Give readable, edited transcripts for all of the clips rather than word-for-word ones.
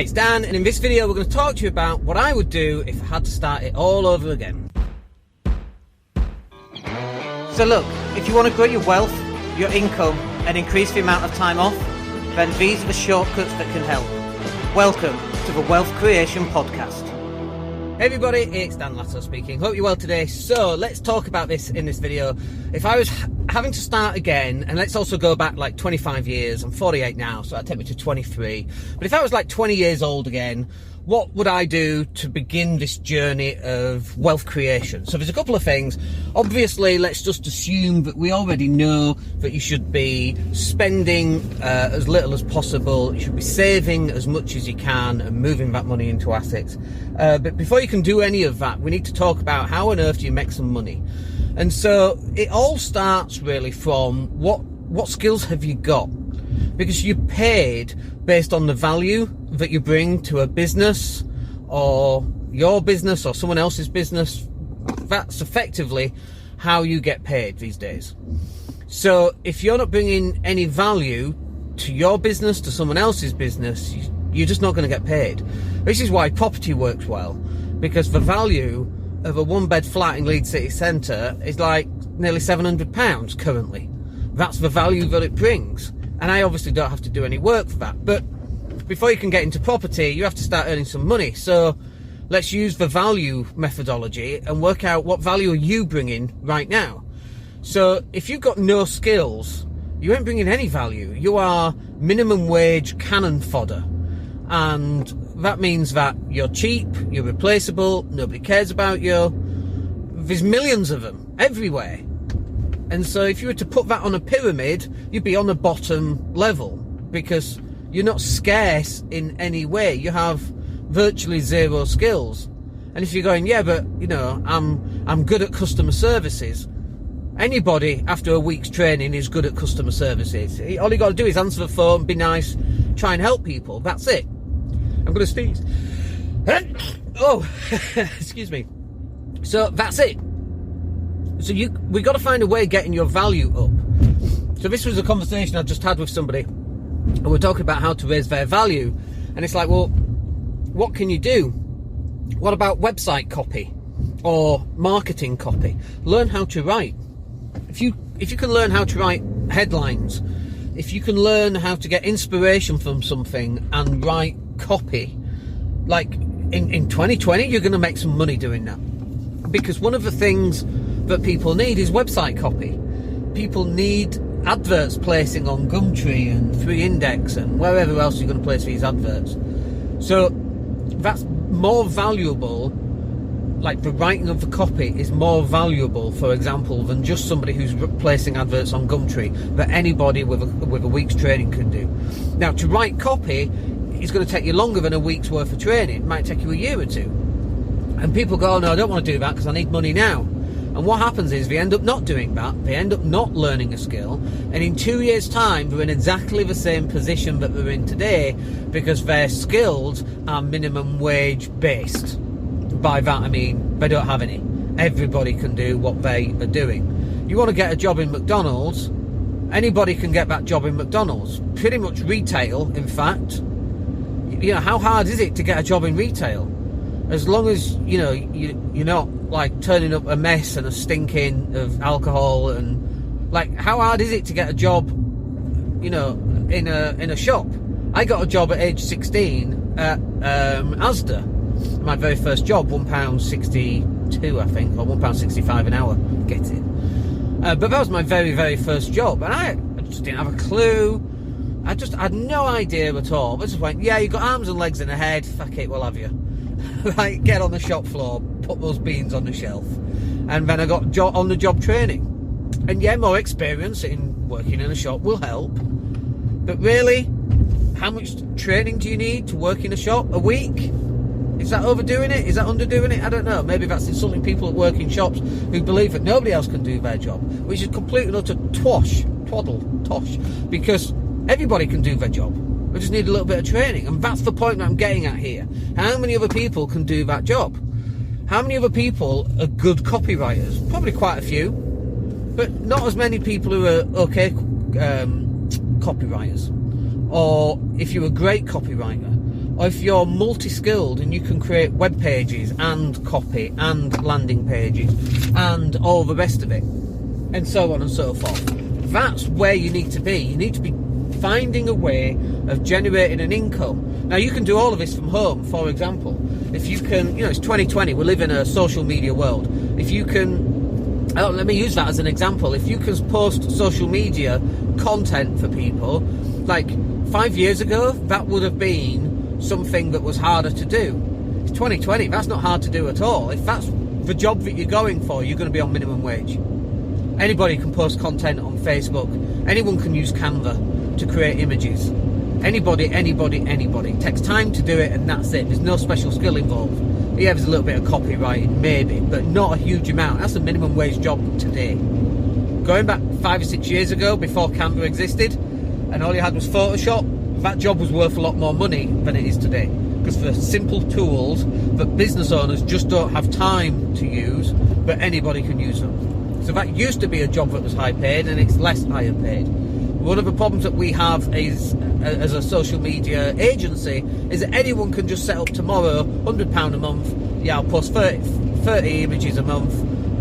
It's Dan, and in this video we're going to talk to you about what I would do if I had to start it all over again. So look, if you want to grow your wealth, your income, and increase the amount of time off, then these are the shortcuts that can help. Welcome to the Wealth Creation Podcast. Hey everybody, it's Dan Latto speaking. Hope you're well today. So let's talk about this in this video. If I was having to start again, and let's also go back like 25 years, I'm 48 now, so that'd take me to 23. But if I was like 20 years old again, what would I do to begin this journey of wealth creation? So there's a couple of things. Obviously, let's just assume that we already know that you should be spending as little as possible. You should be saving as much as you can and moving that money into assets. But before you can do any of that, we need to talk about how on earth do you make some money. And so it all starts really from what skills have you got? Because you're paid based on the value that you bring to a business or your business or someone else's business. That's effectively how you get paid these days. So if you're not bringing any value to your business, to someone else's business, you're just not going to get paid. This is why property works well, because the value of a one-bed flat in Leeds city centre is like nearly £700 currently. That's the value that it brings. And I obviously don't have to do any work for that. But before you can get into property, you have to start earning some money. So let's use the value methodology and work out what value are you bringing right now. So if you've got no skills, you ain't bringing any value. You are minimum wage cannon fodder. And that means that you're cheap, you're replaceable, nobody cares about you. There's millions of them everywhere. And so if you were to put that on a pyramid, you'd be on the bottom level because you're not scarce in any way. You have virtually zero skills. And if you're going, yeah, but you know, I'm good at customer services. Anybody after a week's training is good at customer services. All you got to do is answer the phone, be nice, try and help people. That's it. I'm going to sneeze. Oh, excuse me. So that's it. So we've got to find a way of getting your value up. So this was a conversation I just had with somebody, and we're talking about how to raise their value. And it's like, well, what can you do? What about website copy or marketing copy? Learn how to write. If you can learn how to write headlines, if you can learn how to get inspiration from something and write copy, like in 2020, you're going to make some money doing that. Because one of the things that people need is website copy. People need adverts placing on Gumtree and 3Index and wherever else you're going to place these adverts. So that's more valuable. Like the writing of the copy is more valuable, for example, than just somebody who's placing adverts on Gumtree that anybody with a week's training can do. Now, to write copy is going to take you longer than a week's worth of training. It might take you a year or two. And people go, oh, no, I don't want to do that because I need money now. And what happens is they end up not doing that. They end up not learning a skill. And in 2 years' time, they're in exactly the same position that they're in today because their skills are minimum wage based. By that, I mean, they don't have any. Everybody can do what they are doing. You want to get a job in McDonald's, anybody can get that job in McDonald's. Pretty much retail, in fact. You know, how hard is it to get a job in retail? As long as, you know, you're not, like, turning up a mess and a stinking of alcohol and, like, how hard is it to get a job, you know, in a shop? I got a job at age 16 at Asda. My very first job, £1.62, I think, or £1.65 an hour. Get it. But that was my very, very first job. And I just didn't have a clue. I just had no idea at all. I just went, yeah, you've got arms and legs and a head. Fuck it, we'll have you. Right, get on the shop floor, put those beans on the shelf. And then I got on-the-job training. And yeah, more experience in working in a shop will help. But really, how much training do you need to work in a shop? A week? Is that overdoing it? Is that underdoing it? I don't know. Maybe that's insulting people that work in shops who believe that nobody else can do their job, which is completely and utter tosh, because everybody can do their job. We just need a little bit of training, and that's the point that I'm getting at here. How many other people can do that job? How many other people are good copywriters? Probably quite a few, but not as many people who are okay copywriters. Or if you're a great copywriter, or if you're multi-skilled and you can create web pages and copy and landing pages and all the rest of it, and so on and so forth. That's where you need to be. You need to be finding a way of generating an income. Now, you can do all of this from home, for example. If you can, it's 2020, we live in a social media world. If you can, let me use that as an example. If you can post social media content for people, like 5 years ago, that would have been something that was harder to do. It's 2020, that's not hard to do at all. If that's the job that you're going for, you're going to be on minimum wage. Anybody can post content on Facebook. Anyone can use Canva to create images. Anybody. It takes time to do it, and that's it. There's no special skill involved. Yeah, there's a little bit of copywriting, maybe, but not a huge amount. That's a minimum wage job today. Going back 5 or 6 years ago, before Canva existed, and all you had was Photoshop, that job was worth a lot more money than it is today. Because for simple tools that business owners just don't have time to use, but anybody can use them. So that used to be a job that was high paid, and it's less higher paid. One of the problems that we have is, as a social media agency, is that anyone can just set up tomorrow, £100 a month, I'll post 30 images a month,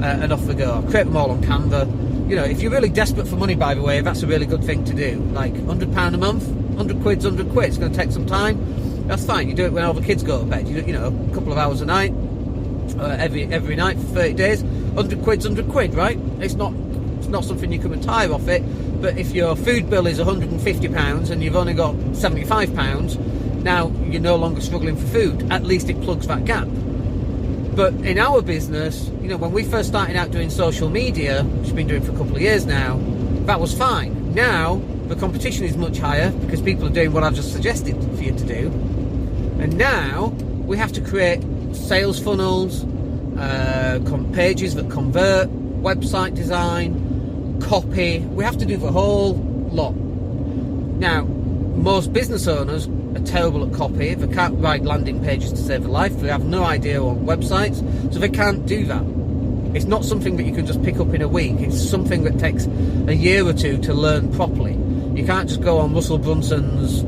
and off we go. I'll create them all on Canva. If you're really desperate for money, by the way, that's a really good thing to do. Like £100 a month, 100 quid's 100 quid. It's going to take some time. That's fine. You do it when all the kids go to bed. You do, a couple of hours a night, every night for 30 days. 100 quid's 100 quid, right? It's not something you can retire off it. But if your food bill is £150 and you've only got £75, now you're no longer struggling for food. At least it plugs that gap. But in our business, when we first started out doing social media, which we've been doing for a couple of years now, that was fine. Now the competition is much higher because people are doing what I've just suggested for you to do. And now we have to create sales funnels, pages that convert, website design, copy. We have to do the whole lot. Now, most business owners are terrible at copy. They can't write landing pages to save their life. They have no idea on websites, so they can't do that. It's not something that you can just pick up in a week. It's something that takes a year or two to learn properly. You can't just go on Russell Brunson's,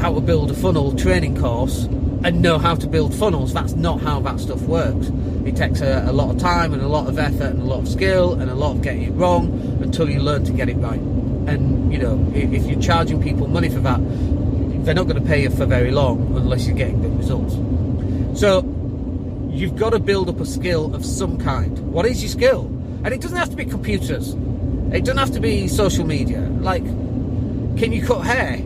how to build a funnel training course and know how to build funnels. That's not how that stuff works. It takes a lot of time and a lot of effort and a lot of skill and a lot of getting it wrong until you learn to get it right. And, if you're charging people money for that, they're not going to pay you for very long unless you're getting good results. So you've got to build up a skill of some kind. What is your skill? And it doesn't have to be computers. It doesn't have to be social media. Like, can you cut hair?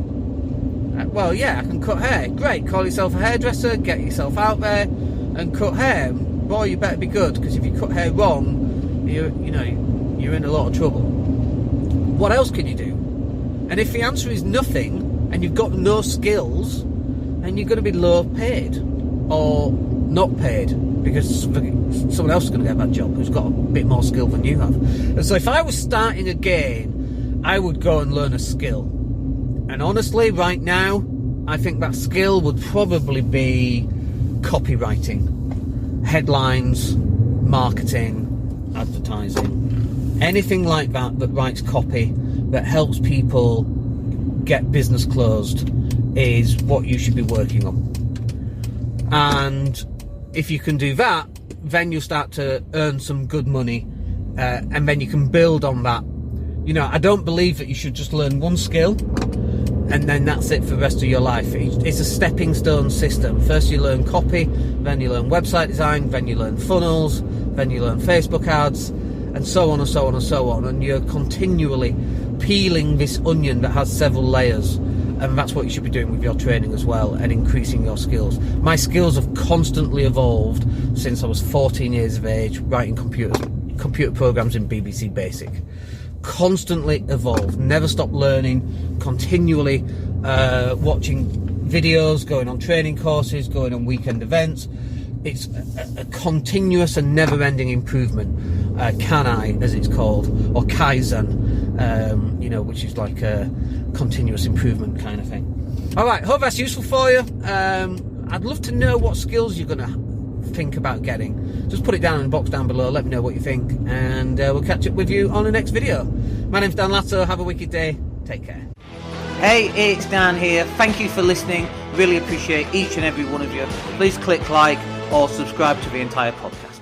Well, yeah, I can cut hair. Great. Call yourself a hairdresser, get yourself out there and cut hair. Boy, you better be good, because if you cut hair wrong, you're in a lot of trouble. What else can you do? And if the answer is nothing and you've got no skills, then you're going to be low paid or not paid, because someone else is going to get that job who's got a bit more skill than you have. And so if I was starting again, I would go and learn a skill. And honestly, right now, I think that skill would probably be copywriting, headlines, marketing, advertising, anything like that writes copy, that helps people get business closed, is what you should be working on. And if you can do that, then you'll start to earn some good money, and then you can build on that. I don't believe that you should just learn one skill and then that's it for the rest of your life. It's a stepping stone system. First you learn copy, then you learn website design, then you learn funnels, then you learn Facebook ads, and so on and so on and so on. And you're continually peeling this onion that has several layers. And that's what you should be doing with your training as well, and increasing your skills. My skills have constantly evolved since I was 14 years of age, writing computer programs in BBC Basic. Constantly evolved, never stopped learning, continually watching videos, going on training courses, going on weekend events. It's a continuous and never-ending improvement, Kanai as it's called, or Kaizen, which is like a continuous improvement kind of thing. Alright, hope that's useful for you. I'd love to know what skills you're going to think about getting. Just put it down in the box down below, let me know what you think, and we'll catch up with you on the next video. My name's Dan Latto, have a wicked day, take care. Hey, it's Dan here. Thank you for listening. Really appreciate each and every one of you. Please click like or subscribe to the entire podcast.